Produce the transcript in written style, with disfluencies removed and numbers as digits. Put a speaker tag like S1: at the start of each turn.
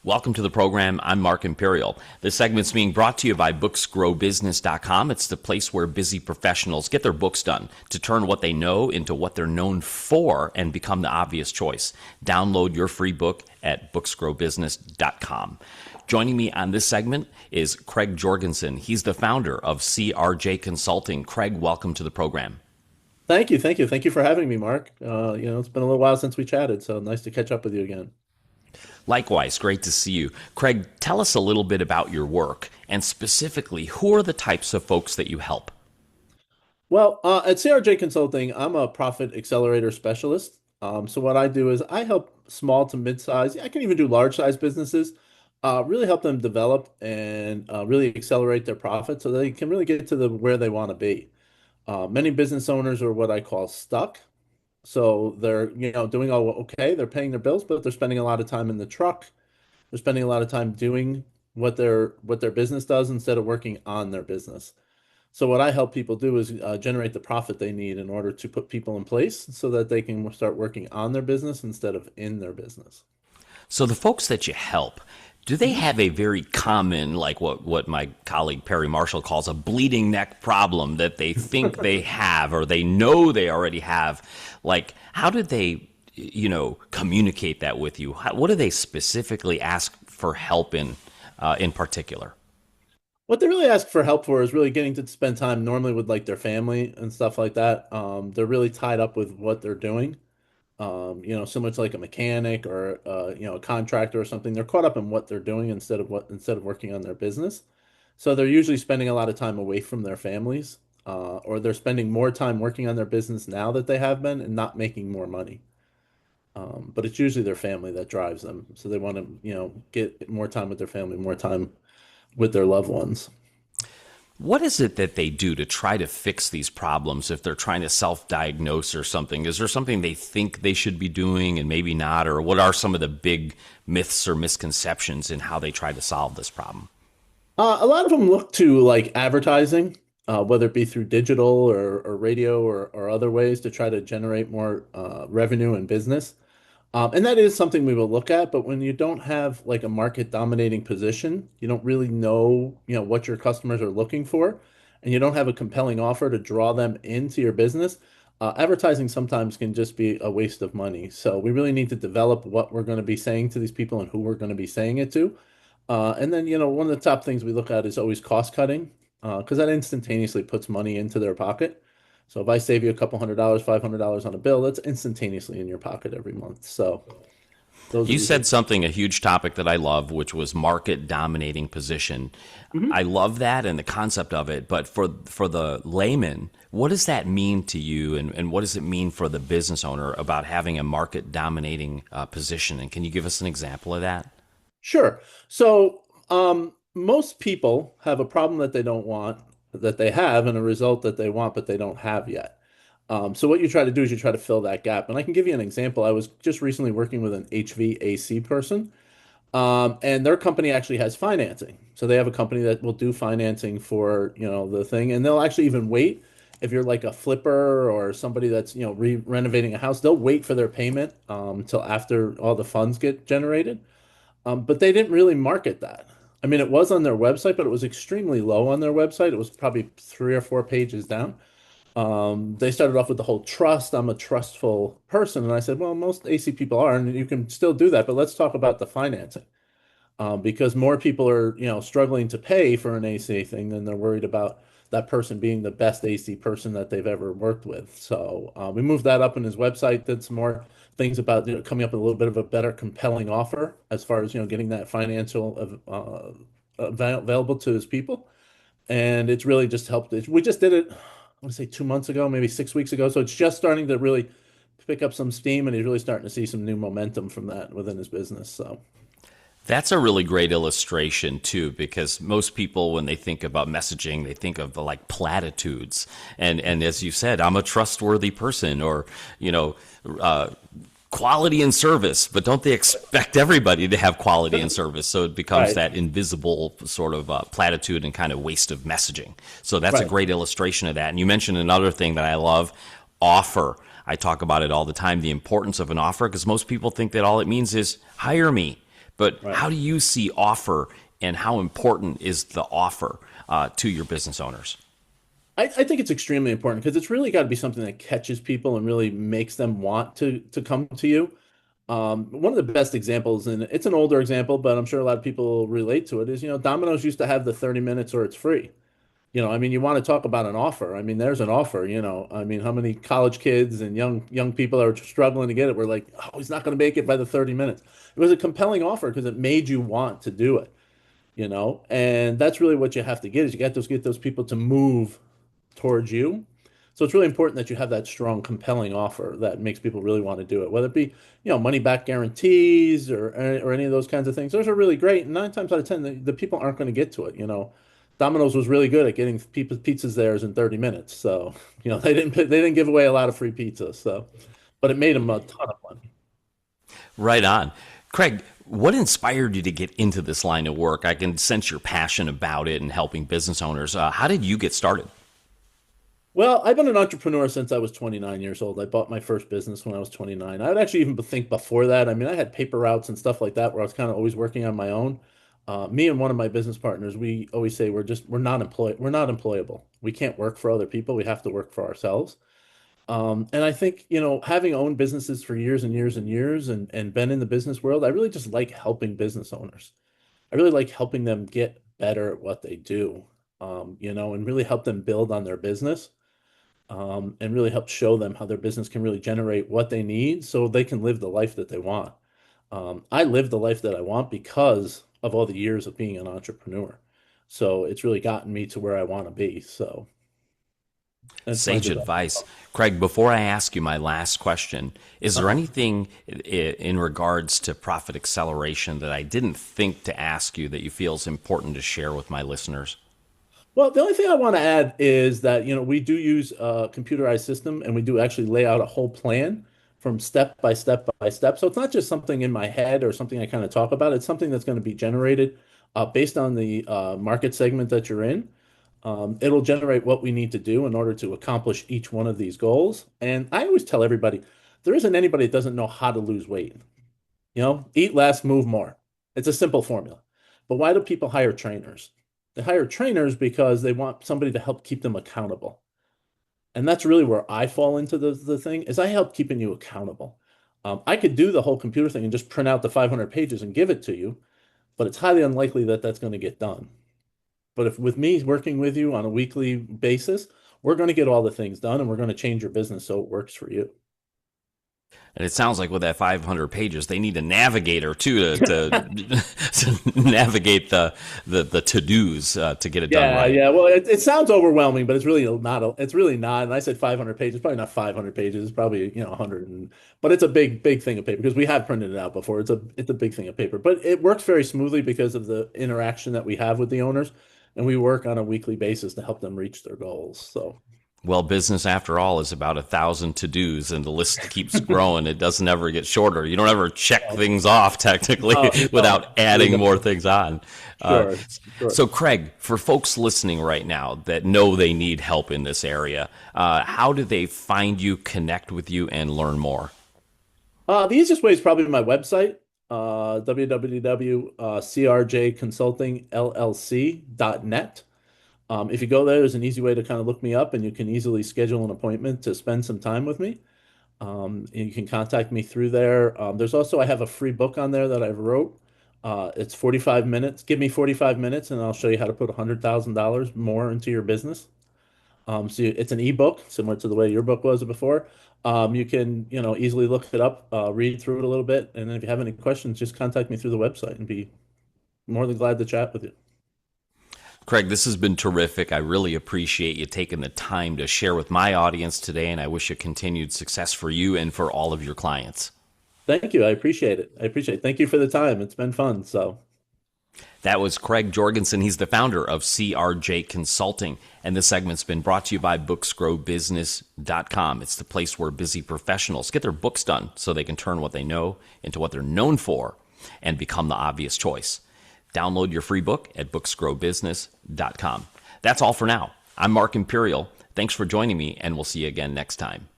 S1: Welcome to the program. I'm Mark Imperial. This segment's being brought to you by booksgrowbusiness.com. It's the place where busy professionals get their books done to turn what they know into what they're known for and become the obvious choice. Download your free book at booksgrowbusiness.com. Joining me on this segment is Craig Jorgenson. He's the founder of CRJ Consulting. Craig, welcome to the program.
S2: Thank you. Thank you for having me, Mark. It's been a little while since we chatted, so nice to catch up with you again.
S1: Likewise, great to see you. Craig, tell us a little bit about your work, and specifically, who are the types of folks that you help?
S2: Well, at CRJ Consulting, I'm a profit accelerator specialist. So what I do is I help small to mid-size, I can even do large-size businesses, really help them develop and really accelerate their profit so they can really get to where they want to be. Many business owners are what I call stuck. So they're, doing all okay. They're paying their bills, but they're spending a lot of time in the truck. They're spending a lot of time doing what their business does instead of working on their business. So what I help people do is generate the profit they need in order to put people in place so that they can start working on their business instead of in their business.
S1: So the folks that you help, do they have a very common, like what my colleague Perry Marshall calls a bleeding neck problem that they think they have or they know they already have? Like, how did they, communicate that with you? What do they specifically ask for help in particular?
S2: What they really ask for help for is really getting to spend time normally with like their family and stuff like that. They're really tied up with what they're doing. Similar to like a mechanic or a contractor or something. They're caught up in what they're doing instead of working on their business. So they're usually spending a lot of time away from their families, or they're spending more time working on their business now that they have been and not making more money. But it's usually their family that drives them. So they want to, get more time with their family, more time with their loved ones.
S1: What is it that they do to try to fix these problems if they're trying to self-diagnose or something? Is there something they think they should be doing and maybe not? Or what are some of the big myths or misconceptions in how they try to solve this problem?
S2: A lot of them look to like advertising, whether it be through digital or radio or other ways to try to generate more revenue and business. And that is something we will look at, but when you don't have like a market dominating position, you don't really know, what your customers are looking for, and you don't have a compelling offer to draw them into your business, advertising sometimes can just be a waste of money. So we really need to develop what we're going to be saying to these people and who we're going to be saying it to. And then, one of the top things we look at is always cost cutting, because that instantaneously puts money into their pocket. So if I save you a couple $100, $500 on a bill, that's instantaneously in your pocket every month. So those are
S1: You
S2: usually.
S1: said something, a huge topic that I love, which was market dominating position.
S2: Mhm.
S1: I love that and the concept of it, but for the layman, what does that mean to you, and what does it mean for the business owner about having a market dominating position? And can you give us an example of that?
S2: Sure. So most people have a problem that they don't want, that they have, and a result that they want, but they don't have yet. So what you try to do is you try to fill that gap. And I can give you an example. I was just recently working with an HVAC person, and their company actually has financing. So they have a company that will do financing for, the thing, and they'll actually even wait. If you're like a flipper or somebody that's, renovating a house, they'll wait for their payment till after all the funds get generated. But they didn't really market that. I mean, it was on their website, but it was extremely low on their website. It was probably 3 or 4 pages down. They started off with the whole trust. I'm a trustful person. And I said, well, most AC people are, and you can still do that, but let's talk about the financing. Because more people are, struggling to pay for an AC thing than they're worried about that person being the best AC person that they've ever worked with. So we moved that up in his website, did some more things about, coming up with a little bit of a better compelling offer as far as, getting that financial available to his people. And it's really just helped. We just did it, I want to say 2 months ago, maybe 6 weeks ago. So it's just starting to really pick up some steam, and he's really starting to see some new momentum from that within his business. So.
S1: That's a really great illustration too, because most people, when they think about messaging, they think of the like platitudes. And as you said, I'm a trustworthy person, or, uh, quality and service, but don't they expect everybody to have quality and service? So it becomes
S2: Right,
S1: that invisible sort of platitude and kind of waste of messaging. So that's a
S2: right.
S1: great illustration of that. And you mentioned another thing that I love, offer. I talk about it all the time, the importance of an offer, because most people think that all it means is hire me. But
S2: Right.
S1: how do you see offer, and how important is the offer to your business owners?
S2: I think it's extremely important because it's really got to be something that catches people and really makes them want to come to you. One of the best examples, and it's an older example, but I'm sure a lot of people relate to it, is, Domino's used to have the 30 minutes or it's free. I mean, you want to talk about an offer. I mean, there's an offer, I mean, how many college kids and young people are struggling to get it? We're like, oh, he's not going to make it by the 30 minutes. It was a compelling offer because it made you want to do it, and that's really what you have to get is you got to get those people to move towards you. So it's really important that you have that strong, compelling offer that makes people really want to do it, whether it be, money back guarantees or any of those kinds of things. Those are really great. And nine times out of 10, the people aren't going to get to it. Domino's was really good at getting people pizzas theirs in 30 minutes. So, they didn't give away a lot of free pizza. So, but it made them a ton of money.
S1: Right on. Craig, what inspired you to get into this line of work? I can sense your passion about it and helping business owners. How did you get started?
S2: Well, I've been an entrepreneur since I was 29 years old. I bought my first business when I was 29. I would actually even think before that. I mean, I had paper routes and stuff like that where I was kind of always working on my own. Me and one of my business partners, we always say we're not employable. We can't work for other people. We have to work for ourselves. And I think, having owned businesses for years and years and years and been in the business world, I really just like helping business owners. I really like helping them get better at what they do, and really help them build on their business, and really help show them how their business can really generate what they need so they can live the life that they want. I live the life that I want because of all the years of being an entrepreneur. So it's really gotten me to where I want to be. So that's my
S1: Sage
S2: desire.
S1: advice. Craig, before I ask you my last question, is there
S2: Uh-huh.
S1: anything in regards to profit acceleration that I didn't think to ask you that you feel is important to share with my listeners?
S2: Well, the only thing I want to add is that, we do use a computerized system and we do actually lay out a whole plan from step by step by step. So it's not just something in my head or something I kind of talk about. It's something that's going to be generated based on the market segment that you're in. It'll generate what we need to do in order to accomplish each one of these goals. And I always tell everybody, there isn't anybody that doesn't know how to lose weight. Eat less, move more. It's a simple formula. But why do people hire trainers? They hire trainers because they want somebody to help keep them accountable. And that's really where I fall into the thing is I help keeping you accountable. I could do the whole computer thing and just print out the 500 pages and give it to you, but it's highly unlikely that that's going to get done. But if with me working with you on a weekly basis, we're going to get all the things done and we're going to change your business so it works for you.
S1: And it sounds like with that 500 pages, they need a navigator too to navigate the to dos to get it done
S2: Yeah,
S1: right.
S2: yeah. Well, it sounds overwhelming, but it's really not. It's really not. And I said 500 pages, probably not 500 pages. It's probably 100. But it's a big thing of paper because we have printed it out before. It's a big thing of paper, but it works very smoothly because of the interaction that we have with the owners, and we work on a weekly basis to help them reach their goals. So
S1: Well, business after all is about 1,000 to dos, and the list keeps growing. It doesn't ever get shorter. You don't ever check things off technically
S2: no, you don't.
S1: without
S2: You
S1: adding more
S2: don't.
S1: things on. Uh,
S2: Sure, sure.
S1: so, Craig, for folks listening right now that know they need help in this area, how do they find you, connect with you, and learn more?
S2: The easiest way is probably my website, www.crjconsultingllc.net. If you go there, there's an easy way to kind of look me up, and you can easily schedule an appointment to spend some time with me. And you can contact me through there. I have a free book on there that I wrote. It's 45 minutes. Give me 45 minutes, and I'll show you how to put $100,000 more into your business. It's an ebook, similar to the way your book was before. You can, easily look it up, read through it a little bit, and then if you have any questions, just contact me through the website and be more than glad to chat with you.
S1: Craig, this has been terrific. I really appreciate you taking the time to share with my audience today, and I wish you continued success for you and for all of your clients.
S2: Thank you. I appreciate it. I appreciate it. Thank you for the time. It's been fun. So,
S1: That was Craig Jorgensen. He's the founder of CRJ Consulting. And this segment's been brought to you by booksgrowbusiness.com. It's the place where busy professionals get their books done so they can turn what they know into what they're known for and become the obvious choice. Download your free book at booksgrowbusiness.com. That's all for now. I'm Mark Imperial. Thanks for joining me, and we'll see you again next time.